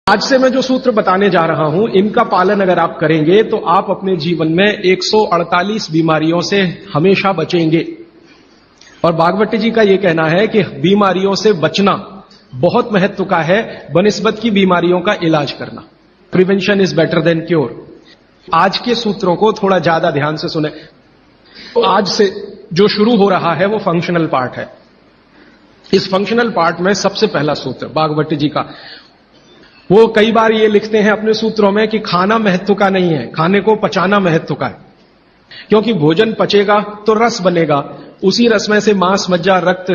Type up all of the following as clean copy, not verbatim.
आज से मैं जो सूत्र बताने जा रहा हूं, इनका पालन अगर आप करेंगे तो आप अपने जीवन में 148 बीमारियों से हमेशा बचेंगे। और भागवत जी का यह कहना है कि बीमारियों से बचना बहुत महत्व का है बनिस्बत की बीमारियों का इलाज करना। Prevention is better than cure. आज के सूत्रों को थोड़ा ज्यादा ध्यान से सुने। तो आज से जो शुरू हो रहा है वो फंक्शनल पार्ट है। इस फंक्शनल पार्ट में सबसे पहला सूत्र भागवत जी का, वो कई बार ये लिखते हैं अपने सूत्रों में कि खाना महत्व का नहीं है, खाने को पचाना महत्व का है। क्योंकि भोजन पचेगा तो रस बनेगा, उसी रस में से मांस, मज्जा, रक्त,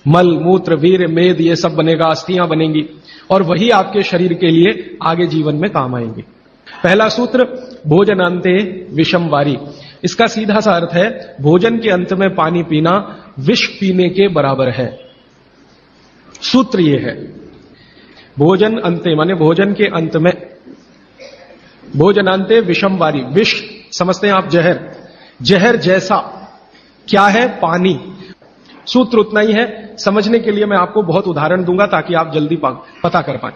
मल, मूत्र, वीर्य, मेद ये सब बनेगा, अस्थियां बनेंगी और वही आपके शरीर के लिए आगे जीवन में काम आएंगे। पहला सूत्र भोजनांते विषम वारी। इसका सीधा सा अर्थ है भोजन के अंत में पानी पीना विष पीने के बराबर है। सूत्र यह है भोजन अंते माने भोजन के अंत में, भोजनांते विषम वारी। विष समझते हैं आप जहर, जहर जैसा क्या है? पानी। सूत्र उतना ही है। समझने के लिए मैं आपको बहुत उदाहरण दूंगा ताकि आप जल्दी पता कर पाए।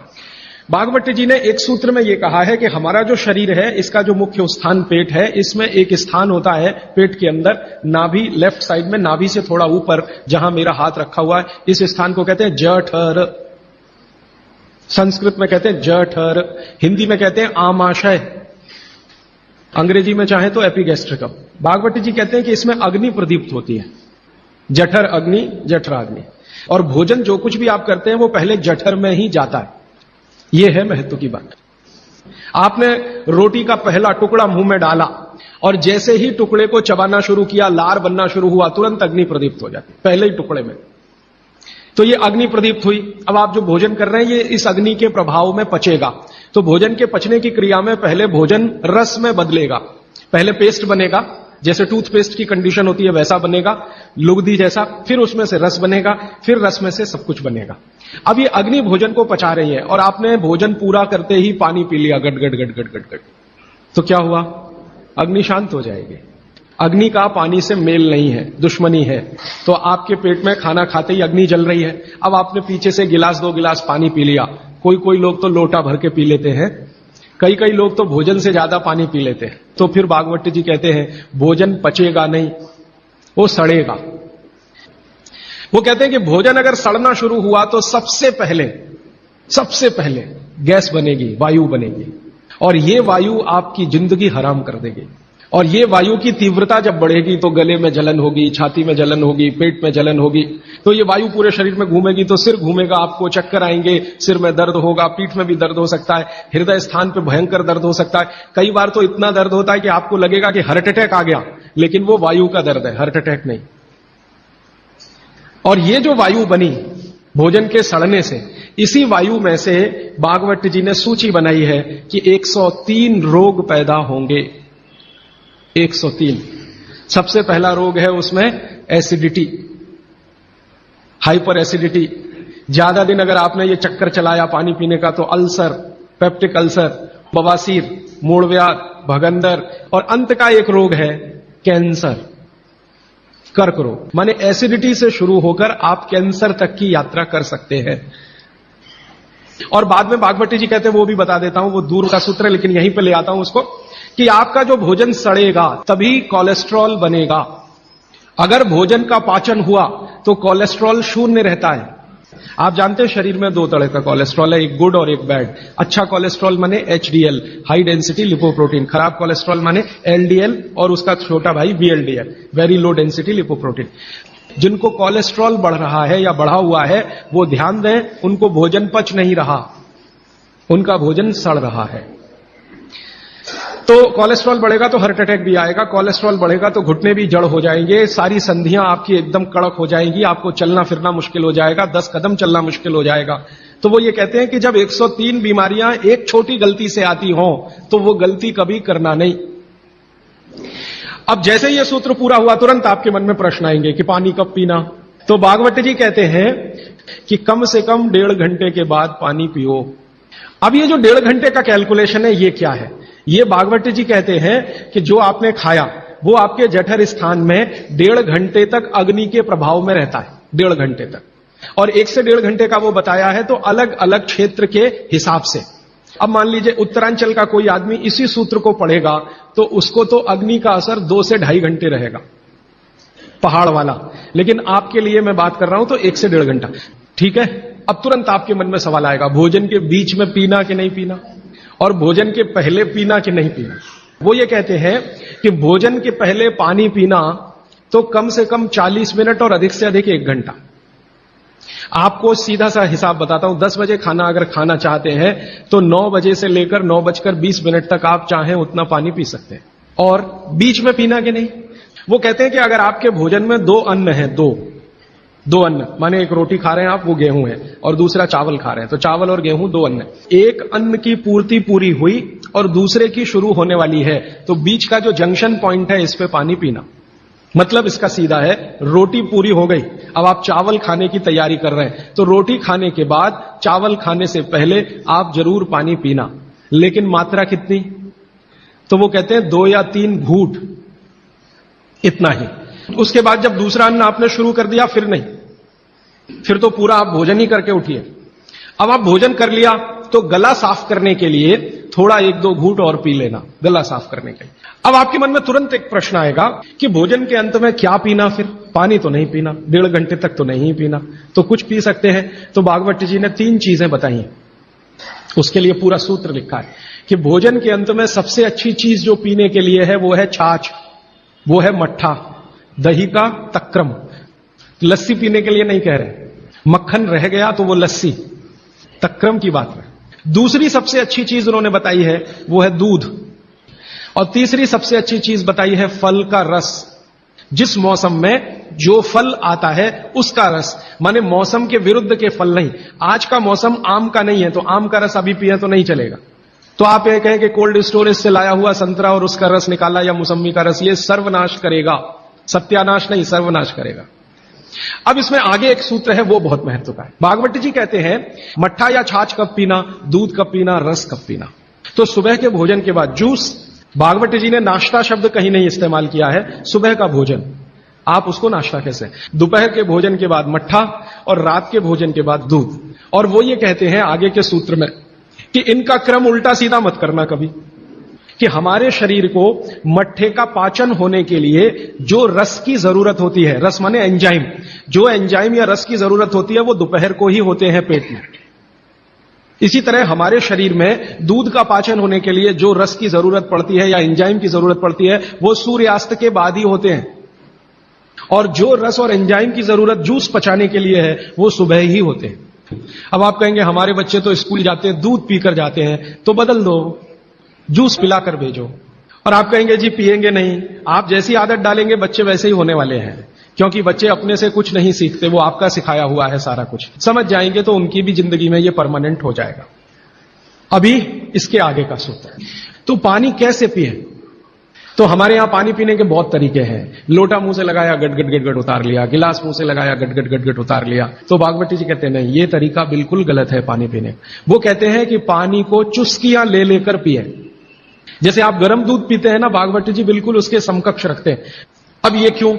भागवत जी ने एक सूत्र में यह कहा है कि हमारा जो शरीर है इसका जो मुख्य स्थान पेट है, इसमें एक स्थान होता है पेट के अंदर नाभि, लेफ्ट साइड में नाभि से थोड़ा ऊपर जहां मेरा हाथ रखा हुआ है, इस स्थान को कहते हैं जठर। संस्कृत में कहते हैं जठर, हिंदी में कहते हैं आमाशय, अंग्रेजी में चाहे तो एपिगैस्ट्रिकम। भागवत जी कहते हैं कि इसमें अग्नि प्रदीप्त होती है। जठर अग्नि, जठराग्नि। और भोजन जो कुछ भी आप करते हैं वो पहले जठर में ही जाता है। यह है महत्व की बात। आपने रोटी का पहला टुकड़ा मुंह में डाला और जैसे ही टुकड़े को चबाना शुरू किया, लार बनना शुरू हुआ, तुरंत अग्नि प्रदीप्त हो जाती पहले ही टुकड़े में। तो ये अग्नि प्रदीप्त हुई। अब आप जो भोजन कर रहे हैं ये इस अग्नि के प्रभाव में पचेगा। तो भोजन के पचने की क्रिया में पहले भोजन रस में बदलेगा। पहले पेस्ट बनेगा, जैसे टूथपेस्ट की कंडीशन होती है वैसा बनेगा, लुगदी जैसा। फिर उसमें से रस बनेगा, फिर रस में से सब कुछ बनेगा। अब ये अग्नि भोजन को पचा रही है और आपने भोजन पूरा करते ही पानी पी लिया, गट गट गट गट गट गट, तो क्या हुआ? अग्नि शांत हो जाएगी। अग्नि का पानी से मेल नहीं है, दुश्मनी है। तो आपके पेट में खाना खाते ही अग्नि जल रही है। अब आपने पीछे से गिलास, 2 गिलास पानी पी लिया। कोई लोग तो लोटा भर के पी लेते हैं, कई लोग तो भोजन से ज्यादा पानी पी लेते हैं। तो फिर भागवत जी कहते हैं भोजन पचेगा नहीं, वो सड़ेगा। वो कहते हैं कि भोजन अगर सड़ना शुरू हुआ तो सबसे पहले गैस बनेगी, वायु बनेगी, और ये वायु आपकी जिंदगी हराम कर देगी। और ये वायु की तीव्रता जब बढ़ेगी तो गले में जलन होगी, छाती में जलन होगी, पेट में जलन होगी। तो ये वायु पूरे शरीर में घूमेगी तो सिर घूमेगा, आपको चक्कर आएंगे, सिर में दर्द होगा, पीठ में भी दर्द हो सकता है, हृदय स्थान पे भयंकर दर्द हो सकता है। कई बार तो इतना दर्द होता है कि आपको लगेगा कि हार्ट अटैक आ गया, लेकिन वो वायु का दर्द है, हार्ट अटैक नहीं। और ये जो वायु बनी भोजन के सड़ने से, इसी वायु में से भागवत जी ने सूची बनाई है कि 103 रोग पैदा होंगे। 103। सबसे पहला रोग है उसमें एसिडिटी, हाइपर एसिडिटी। ज्यादा दिन अगर आपने ये चक्कर चलाया पानी पीने का तो अल्सर, पेप्टिक अल्सर, बवासीर, मूलव्याध, भगंदर, और अंत का एक रोग है कैंसर, कर्क रोग। माने एसिडिटी से शुरू होकर आप कैंसर तक की यात्रा कर सकते हैं। और बाद में भागवत जी कहते हैं, वो भी बता देता हूं, वो दूर का सूत्र है लेकिन यहीं पे ले आता हूं उसको, कि आपका जो भोजन सड़ेगा तभी कोलेस्ट्रॉल बनेगा। अगर भोजन का पाचन हुआ तो कोलेस्ट्रॉल शून्य रहता है। आप जानते हैं शरीर में 2 तरह का कोलेस्ट्रॉल है, एक गुड और एक बैड। अच्छा कोलेस्ट्रॉल माने एचडीएल, हाई डेंसिटी लिपोप्रोटीन। खराब कोलेस्ट्रॉल माने एलडीएल और उसका छोटा भाई VLDL, very low density lipoprotein. जिनको कोलेस्ट्रॉल बढ़ रहा है या बढ़ा हुआ है वो ध्यान दें, उनको भोजन पच नहीं रहा, उनका भोजन सड़ रहा है। तो कोलेस्ट्रॉल बढ़ेगा तो हार्ट अटैक भी आएगा, कोलेस्ट्रॉल बढ़ेगा तो घुटने भी जड़ हो जाएंगे, सारी संधियां आपकी एकदम कड़क हो जाएंगी, आपको चलना फिरना मुश्किल हो जाएगा, 10 कदम चलना मुश्किल हो जाएगा। तो वो ये कहते हैं कि जब 103 बीमारियां एक छोटी गलती से आती हों तो वो गलती कभी करना नहीं। अब जैसे ये सूत्र पूरा हुआ तुरंत आपके मन में प्रश्न आएंगे कि पानी कब पीना। तो भागवत जी कहते हैं कि कम से कम 1.5 घंटे के बाद पानी पियो। अब ये जो 1.5 घंटे का कैलकुलेशन है ये क्या है? ये भागवत जी कहते हैं कि जो आपने खाया वो आपके जठर स्थान में 1.5 घंटे तक अग्नि के प्रभाव में रहता है, 1.5 घंटे तक। और 1 से 1.5 घंटे का वो बताया है तो अलग अलग क्षेत्र के हिसाब से। अब मान लीजिए उत्तरांचल का कोई आदमी इसी सूत्र को पढ़ेगा तो उसको तो अग्नि का असर 2 से 2.5 घंटे रहेगा, पहाड़ वाला। लेकिन आपके लिए मैं बात कर रहा हूं तो 1 से 1.5 घंटा। ठीक है। अब तुरंत आपके मन में सवाल आएगा, भोजन के बीच में पीना कि नहीं पीना, और भोजन के पहले पीना कि नहीं पीना। वो ये कहते हैं कि भोजन के पहले पानी पीना तो कम से कम 40 मिनट और अधिक से अधिक 1 घंटा। आपको सीधा सा हिसाब बताता हूं, 10 बजे खाना अगर खाना चाहते हैं तो 9 बजे से लेकर 9:20 तक आप चाहें उतना पानी पी सकते हैं। और बीच में पीना कि नहीं, वो कहते हैं कि अगर आपके भोजन में 2 अन्न है, दो अन्न, माने एक रोटी खा रहे हैं आप, वो गेहूं है, और दूसरा चावल खा रहे हैं, तो चावल और गेहूं 2 अन्न। एक अन्न की पूर्ति पूरी हुई और दूसरे की शुरू होने वाली है, तो बीच का जो जंक्शन पॉइंट है इस पे पानी पीना। मतलब इसका सीधा है, रोटी पूरी हो गई, अब आप चावल खाने की तैयारी कर रहे हैं, तो रोटी खाने के बाद चावल खाने से पहले आप जरूर पानी पीना। लेकिन मात्रा कितनी, तो वो कहते हैं 2 या 3 घूंट, इतना ही। उसके बाद जब दूसरा अन्न आपने शुरू कर दिया फिर नहीं, फिर तो पूरा आप भोजन ही करके उठिए। अब आप भोजन कर लिया तो गला साफ करने के लिए थोड़ा 1-2 घूंट और पी लेना, गला साफ करने के लिए। अब आपके मन में तुरंत एक प्रश्न आएगा कि भोजन के अंत में क्या पीना, फिर पानी तो नहीं पीना, 1.5 घंटे तक तो नहीं पीना, तो कुछ पी सकते हैं। तो भागवत जी ने 3 चीजें बताई हैं, उसके लिए पूरा सूत्र लिखा है कि भोजन के अंत में सबसे अच्छी चीज जो पीने के लिए है वो है छाछ, वो है मट्ठा, दही का तक्रम। लस्सी पीने के लिए नहीं कह रहे, मक्खन रह गया तो वो लस्सी, तक्रम की बात है। दूसरी सबसे अच्छी चीज उन्होंने बताई है वो है दूध, और तीसरी सबसे अच्छी चीज बताई है फल का रस। जिस मौसम में जो फल आता है उसका रस, माने मौसम के विरुद्ध के फल नहीं। आज का मौसम आम का नहीं है तो आम का रस अभी पिए तो नहीं चलेगा। तो आप ये कहें कि कोल्ड स्टोरेज से लाया हुआ संतरा और उसका रस निकाला या मौसम्मी का रस, ये सर्वनाश करेगा, सत्यानाश नहीं, सर्वनाश करेगा। अब इसमें आगे एक सूत्र है वो बहुत महत्व का है। भागवत जी कहते हैं मट्ठा या छाछ कब पीना, दूध कब पीना, रस कब पीना। तो सुबह के भोजन के बाद जूस, भागवत जी ने नाश्ता शब्द कहीं नहीं इस्तेमाल किया है, सुबह का भोजन आप उसको नाश्ता कैसे, दोपहर के भोजन के बाद मट्ठा और रात के भोजन के बाद दूध। और वो ये कहते हैं आगे के सूत्र में कि इनका क्रम उल्टा सीधा मत करना कभी, कि हमारे शरीर को मट्ठे का पाचन होने के लिए जो रस की जरूरत होती है, रस माने एंजाइम, जो एंजाइम या रस की जरूरत होती है वो दोपहर को ही होते हैं पेट में। इसी तरह हमारे शरीर में दूध का पाचन होने के लिए जो रस की जरूरत पड़ती है या एंजाइम की जरूरत पड़ती है वो सूर्यास्त के बाद ही होते हैं, और जो रस और एंजाइम की जरूरत जूस पचाने के लिए है वो सुबह ही होते हैं। अब आप कहेंगे हमारे बच्चे तो स्कूल जाते हैं दूध पीकर जाते हैं, तो बदल दो, जूस पिलाकर भेजो। और आप कहेंगे जी पिएंगे नहीं, आप जैसी आदत डालेंगे बच्चे वैसे ही होने वाले हैं, क्योंकि बच्चे अपने से कुछ नहीं सीखते, वो आपका सिखाया हुआ है सारा कुछ। समझ जाएंगे तो उनकी भी जिंदगी में ये परमानेंट हो जाएगा। अभी इसके आगे का सूत्र है। तो पानी कैसे पिए, तो हमारे यहां पानी पीने के बहुत तरीके हैं। लोटा मुंह से लगाया, गट गट गट गट उतार लिया, गिलास मुंह से लगाया, गट गट गट गट उतार लिया। तो भागवती जी कहते हैं नहीं, ये तरीका बिल्कुल गलत है पानी पीने। वो कहते हैं कि पानी को चुस्कियां ले लेकर पिए। जैसे आप गर्म दूध पीते हैं ना, भागवती जी बिल्कुल उसके समकक्ष रखते हैं। अब ये क्यों,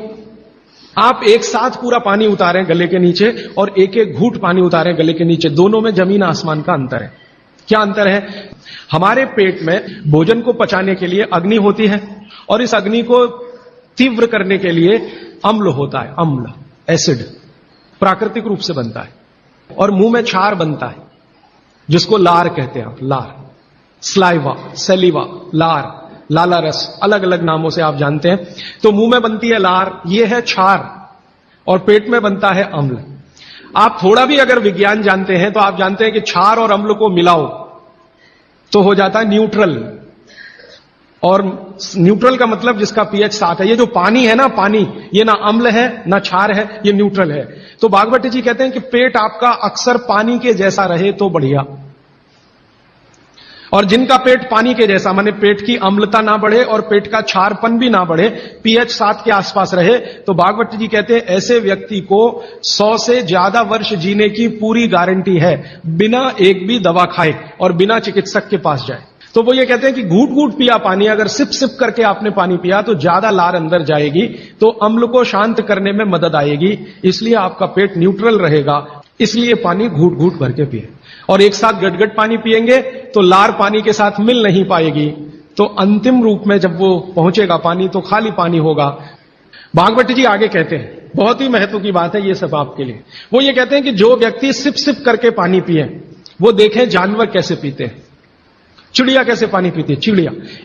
आप एक साथ पूरा पानी उतारें गले के नीचे और एक एक घूंट पानी उतारें गले के नीचे, दोनों में जमीन आसमान का अंतर है। क्या अंतर है, हमारे पेट में भोजन को पचाने के लिए अग्नि होती है, और इस अग्नि को तीव्र करने के लिए अम्ल होता है, अम्ल, एसिड प्राकृतिक रूप से बनता है, और मुंह में क्षार बनता है जिसको लार कहते हैं आप, लार, स्लाइवा, सेलिवा, लार, लाला रस, अलग अलग नामों से आप जानते हैं। तो मुंह में बनती है लार, ये है क्षार, और पेट में बनता है अम्ल। आप थोड़ा भी अगर विज्ञान जानते हैं तो आप जानते हैं कि क्षार और अम्ल को मिलाओ तो हो जाता है न्यूट्रल, और न्यूट्रल का मतलब जिसका पीएच 7 है। ये जो पानी है ना, पानी ये ना अम्ल है ना क्षार है, ये न्यूट्रल है। तो भागवती जी कहते हैं कि पेट आपका अक्सर पानी के जैसा रहे तो बढ़िया, और जिनका पेट पानी के जैसा, माने पेट की अम्लता ना बढ़े और पेट का क्षारपन भी ना बढ़े, पीएच 7 के आसपास रहे, तो भागवत जी कहते हैं ऐसे व्यक्ति को 100 से ज्यादा वर्ष जीने की पूरी गारंटी है, बिना एक भी दवा खाए और बिना चिकित्सक के पास जाए। तो वो ये कहते हैं कि घूट घूट पिया पानी, अगर सिप सिप करके आपने पानी पिया तो ज्यादा लार अंदर जाएगी, तो अम्ल को शांत करने में मदद आएगी, इसलिए आपका पेट न्यूट्रल रहेगा, इसलिए पानी घूट घूट भर के पिए। और एक साथ गटगट पानी पिएंगे तो लार पानी के साथ मिल नहीं पाएगी, तो अंतिम रूप में जब वो पहुंचेगा पानी तो खाली पानी होगा। भागवत जी आगे कहते हैं, बहुत ही महत्व की बात है ये सब आपके लिए। वो ये कहते हैं कि जो व्यक्ति सिप सिप करके पानी पिए, वो देखें जानवर कैसे पीते हैं, चिड़िया कैसे पानी पीती है।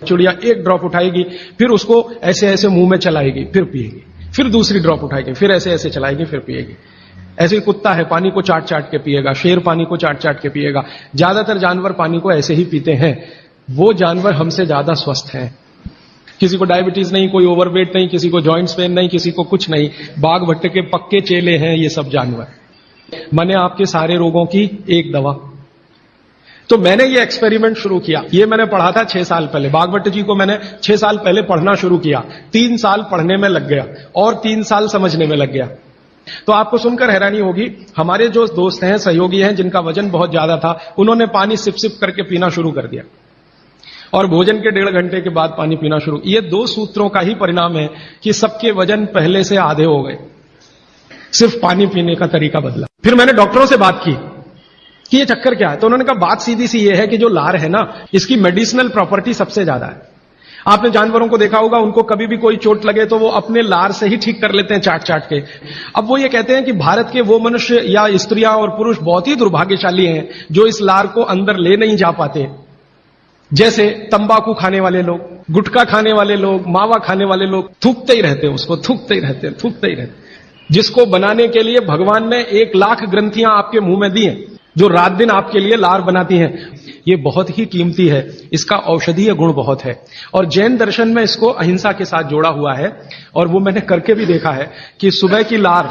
चिड़िया एक ड्रॉप उठाएगी, फिर उसको ऐसे ऐसे मुंह में चलाएगी, फिर पिएगी, फिर दूसरी ड्रॉप उठाएगी, फिर ऐसे ऐसे चलाएगी, फिर पिएगी। ऐसे ही कुत्ता है, पानी को चाट चाट के पिएगा, शेर पानी को चाट चाट के पिएगा। ज्यादातर जानवर पानी को ऐसे ही पीते हैं। वो जानवर हमसे ज्यादा स्वस्थ हैं, किसी को डायबिटीज नहीं, कोई ओवरवेट नहीं, किसी को जॉइंट्स पेन नहीं, किसी को कुछ नहीं। बाघ भट्ट के पक्के चेले हैं ये सब जानवर। मैंने आपके सारे रोगों की एक दवा। तो मैंने ये एक्सपेरिमेंट शुरू किया, ये मैंने पढ़ा था 6 साल पहले। भागवत जी को मैंने 6 साल पहले पढ़ना शुरू किया, 3 साल पढ़ने में लग गया और 3 साल समझने में लग गया। तो आपको सुनकर हैरानी होगी, हमारे जो दोस्त हैं, सहयोगी हैं, जिनका वजन बहुत ज्यादा था, उन्होंने पानी सिप सिप करके पीना शुरू कर दिया और भोजन के 1.5 घंटे के बाद पानी पीना शुरू। ये 2 सूत्रों का ही परिणाम है कि सबके वजन पहले से आधे हो गए, सिर्फ पानी पीने का तरीका बदला। फिर मैंने डॉक्टरों से बात की कि ये चक्कर क्या है, तो उन्होंने कहा बात सीधी सी ये है कि जो लार है ना, इसकी मेडिसिनल प्रॉपर्टी सबसे ज्यादा है। आपने जानवरों को देखा होगा, उनको कभी भी कोई चोट लगे तो वो अपने लार से ही ठीक कर लेते हैं, चाट चाट के। अब वो ये कहते हैं कि भारत के वो मनुष्य या स्त्रियां और पुरुष बहुत ही दुर्भाग्यशाली हैं जो इस लार को अंदर ले नहीं जा पाते। जैसे तंबाकू खाने वाले लोग, गुटखा खाने वाले लोग, मावा खाने वाले लोग, थूकते ही रहते हैं उसको, थूकते ही रहते। जिसको बनाने के लिए भगवान ने 1 लाख ग्रंथियां आपके मुंह में दी हैं, जो रात दिन आपके लिए लार बनाती हैं। ये बहुत ही कीमती है, इसका औषधीय गुण बहुत है। और जैन दर्शन में इसको अहिंसा के साथ जोड़ा हुआ है। और वो मैंने करके भी देखा है कि सुबह की लार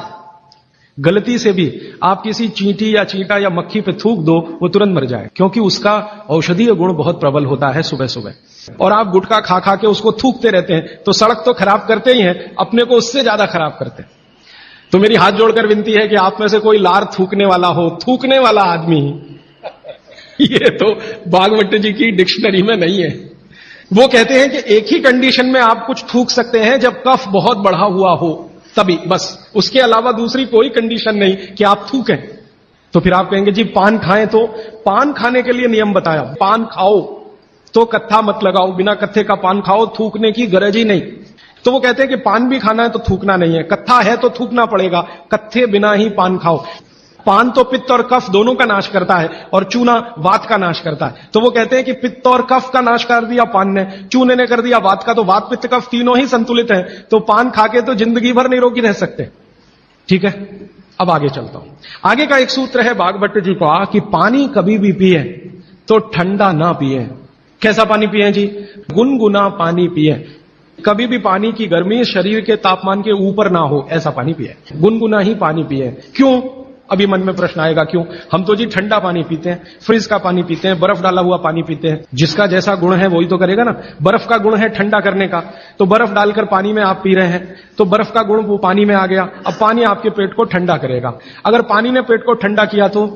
गलती से भी आप किसी चींटी या चींटा या मक्खी पे थूक दो, वो तुरंत मर जाए, क्योंकि उसका औषधीय गुण बहुत प्रबल होता है सुबह सुबह। और आप गुटखा खा खा के उसको थूकते रहते हैं, तो सड़क तो खराब करते ही हैं, अपने को उससे ज्यादा खराब करते हैं। तो मेरी हाथ जोड़कर विनती है कि आप में से कोई लार थूकने वाला हो, थूकने वाला आदमी, ये तो भागवत जी की डिक्शनरी में नहीं है। वो कहते हैं कि एक ही कंडीशन में आप कुछ थूक सकते हैं, जब कफ बहुत बढ़ा हुआ हो, तभी, बस। उसके अलावा दूसरी कोई कंडीशन नहीं कि आप थूकें। तो फिर आप कहेंगे जी पान खाएं, तो पान खाने के लिए नियम बताया, पान खाओ तो कत्था मत लगाओ, बिना कत्थे का पान खाओ, थूकने की गरज ही नहीं। तो वो कहते हैं कि पान भी खाना है तो थूकना नहीं है, कत्था है तो थूकना पड़ेगा, कत्थे बिना ही पान खाओ। पान तो पित्त और कफ दोनों का नाश करता है, और चूना वात का नाश करता है। तो वो कहते हैं कि पित्त और कफ का नाश कर दिया पान ने, चूने ने कर दिया वात का, तो वात पित्त कफ तीनों ही संतुलित हैं, तो पान खा के तो जिंदगी भर निरोगी रह सकते। ठीक है, अब आगे चलता हूं। आगे का एक सूत्र है भागवत जी का कि पानी कभी भी पिए तो ठंडा ना पिए। कैसा पानी पिए जी? गुनगुना पानी पिए। कभी भी पानी की गर्मी शरीर के तापमान के ऊपर ना हो, ऐसा पानी पिए, गुनगुना ही पानी पिए। क्यों? अभी मन में प्रश्न आएगा क्यों? हम तो जी ठंडा पानी पीते हैं, फ्रिज का पानी पीते हैं, बर्फ डाला हुआ पानी पीते हैं। जिसका जैसा गुण है वही तो करेगा ना। बर्फ का गुण है ठंडा करने का, तो बर्फ डालकर पानी में आप पी रहे हैं, तो बर्फ का गुण वो पानी में आ गया। अब पानी आपके पेट को ठंडा करेगा। अगर पानी ने पेट को ठंडा किया तो,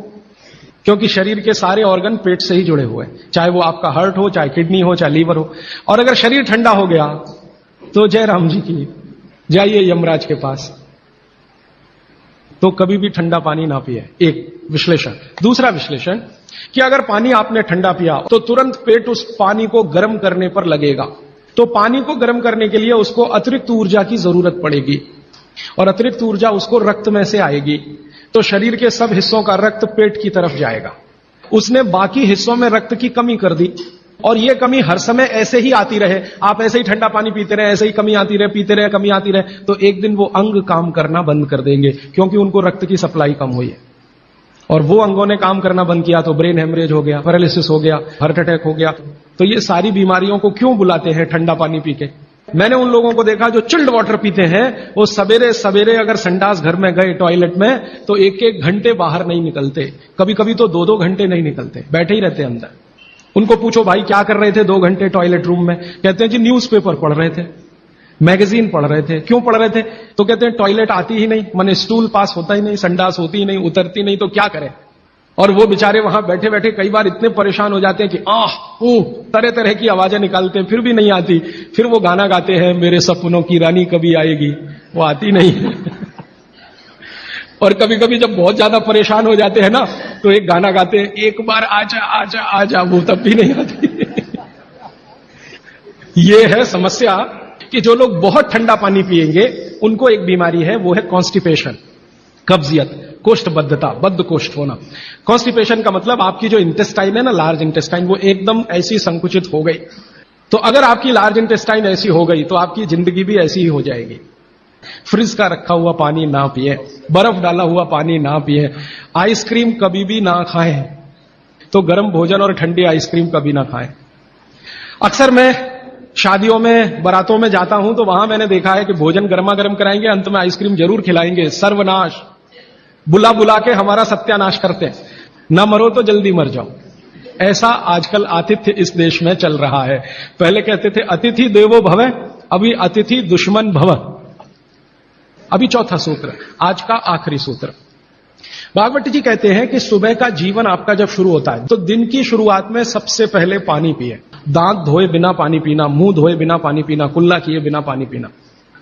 क्योंकि शरीर के सारे ऑर्गन पेट से ही जुड़े हुए हैं, चाहे वो आपका हार्ट हो, चाहे किडनी हो, चाहे लीवर हो। और अगर शरीर ठंडा हो गया तो जय राम जी की, जाइए यमराज के पास। तो कभी भी ठंडा पानी ना पिए, एक विश्लेषण। दूसरा विश्लेषण कि अगर पानी आपने ठंडा पिया तो तुरंत पेट उस पानी को गर्म करने पर लगेगा, तो पानी को गर्म करने के लिए उसको अतिरिक्त ऊर्जा की जरूरत पड़ेगी, और अतिरिक्त ऊर्जा उसको रक्त में से आएगी, तो शरीर के सब हिस्सों का रक्त पेट की तरफ जाएगा। उसने बाकी हिस्सों में रक्त की कमी कर दी, और यह कमी हर समय ऐसे ही आती रहे, आप ऐसे ही ठंडा पानी पीते रहे, ऐसे ही कमी आती रहे, पीते रहे, कमी आती रहे, तो एक दिन वो अंग काम करना बंद कर देंगे, क्योंकि उनको रक्त की सप्लाई कम हुई है। और वो अंगों ने काम करना बंद किया तो ब्रेन हेमरेज हो गया, पैरालिसिस हो गया, हार्ट अटैक हो गया। तो ये सारी बीमारियों को क्यों बुलाते हैं ठंडा पानी पी के? मैंने उन लोगों को देखा जो चिल्ड वाटर पीते हैं, वो सवेरे सवेरे अगर संडास घर में गए टॉयलेट में, तो 1-1 घंटे बाहर नहीं निकलते, कभी कभी तो 2-2 घंटे नहीं निकलते, बैठे ही रहते अंदर। उनको पूछो भाई क्या कर रहे थे 2 घंटे टॉयलेट रूम में? कहते हैं जी न्यूज़पेपर पढ़ रहे थे, मैगजीन पढ़ रहे थे। क्यों पढ़ रहे थे? तो कहते हैं टॉयलेट आती ही नहीं, माने स्टूल पास होता ही नहीं, संडास होती ही नहीं, उतरती नहीं, तो क्या करें। और वो बेचारे वहां बैठे बैठे कई बार इतने परेशान हो जाते हैं कि तरह तरह की आवाजें निकालते हैं, फिर भी नहीं आती। फिर वो गाना गाते हैं, मेरे सपनों की रानी कभी आएगी, वो आती नहीं और कभी कभी जब बहुत ज्यादा परेशान हो जाते हैं ना, तो एक गाना गाते हैं, एक बार आजा आजा आजा, वो तब भी नहीं आती। ये है समस्या कि जो लोग बहुत ठंडा पानी पिएंगे उनको एक बीमारी है, वो है कॉन्स्टिपेशन, कब्जियत, कोष्ठबद्धता, बद्ध कोष्ठ होना। कॉन्स्टिपेशन का मतलब आपकी जो इंटेस्टाइन है ना, लार्ज इंटेस्टाइन, वो एकदम ऐसी संकुचित हो गई। तो अगर आपकी लार्ज इंटेस्टाइन ऐसी हो गई तो आपकी जिंदगी भी ऐसी ही हो जाएगी। फ्रिज का रखा हुआ पानी ना पिए, बर्फ डाला हुआ पानी ना पिए, आइसक्रीम कभी भी ना खाएं, तो गर्म भोजन और ठंडी आइसक्रीम कभी ना खाएं। अक्सर मैं शादियों में, बारातों में जाता हूं तो वहां मैंने देखा है कि भोजन गर्मा गर्म कराएंगे, अंत में आइसक्रीम जरूर खिलाएंगे। सर्वनाश, बुला बुला के हमारा सत्यानाश करते हैं। ना मरो तो जल्दी मर जाओ। ऐसा आजकल आतिथ्य इस देश में चल रहा है। पहले कहते थे अतिथि देवो भव, अभी अतिथि दुश्मन भव। अभी चौथा सूत्र, आज का आखिरी सूत्र। भागवत जी कहते हैं कि सुबह का जीवन आपका जब शुरू होता है तो दिन की शुरुआत में सबसे पहले पानी पिए। दांत धोए बिना पानी पीना, मुंह धोए बिना पानी पीना, कुल्ला किए बिना पानी पीना।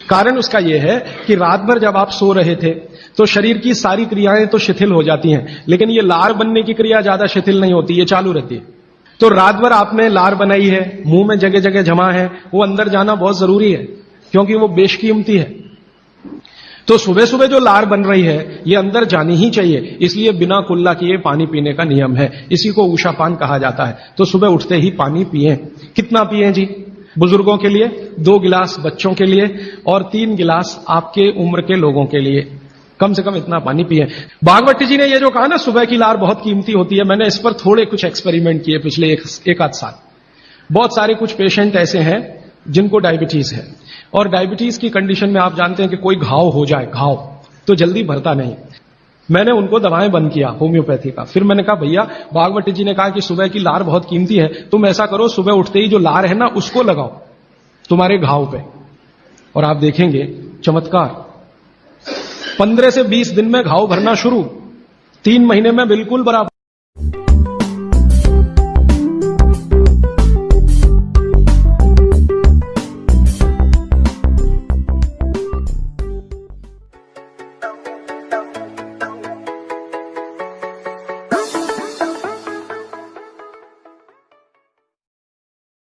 कारण उसका यह है कि रात भर जब आप सो रहे थे तो शरीर की सारी क्रियाएं तो शिथिल हो जाती हैं, लेकिन ये लार बनने की क्रिया ज्यादा शिथिल नहीं होती, ये चालू रहती है। तो रात भर आपने लार बनाई है, मुंह में जगह जगह जमा है, वो अंदर जाना बहुत जरूरी है क्योंकि वो बेशकीमती है। तो सुबह सुबह जो लार बन रही है ये अंदर जानी ही चाहिए, इसलिए बिना कुल्ला किए पानी पीने का नियम है। इसी को उषापान कहा जाता है। तो सुबह उठते ही पानी पिए। कितना पिए जी? बुजुर्गों के लिए 2 गिलास, बच्चों के लिए, और 3 गिलास आपके उम्र के लोगों के लिए। कम से कम इतना पानी पिए। भागवत जी ने ये जो कहा ना सुबह की लार बहुत कीमती होती है, मैंने इस पर थोड़े कुछ एक्सपेरिमेंट किए पिछले एक आध साल। बहुत सारे कुछ पेशेंट ऐसे हैं जिनको डायबिटीज है, और डायबिटीज की कंडीशन में आप जानते हैं कि कोई घाव हो जाए, घाव तो जल्दी भरता नहीं। मैंने उनको दवाएं बंद किया होम्योपैथी का। फिर मैंने कहा भैया, भागवत जी ने कहा कि सुबह की लार बहुत कीमती है, तुम ऐसा करो सुबह उठते ही जो लार है ना उसको लगाओ तुम्हारे घाव पे, और आप देखेंगे चमत्कार। 15 से 20 दिन में घाव भरना शुरू, 3 महीने में बिल्कुल बराबर।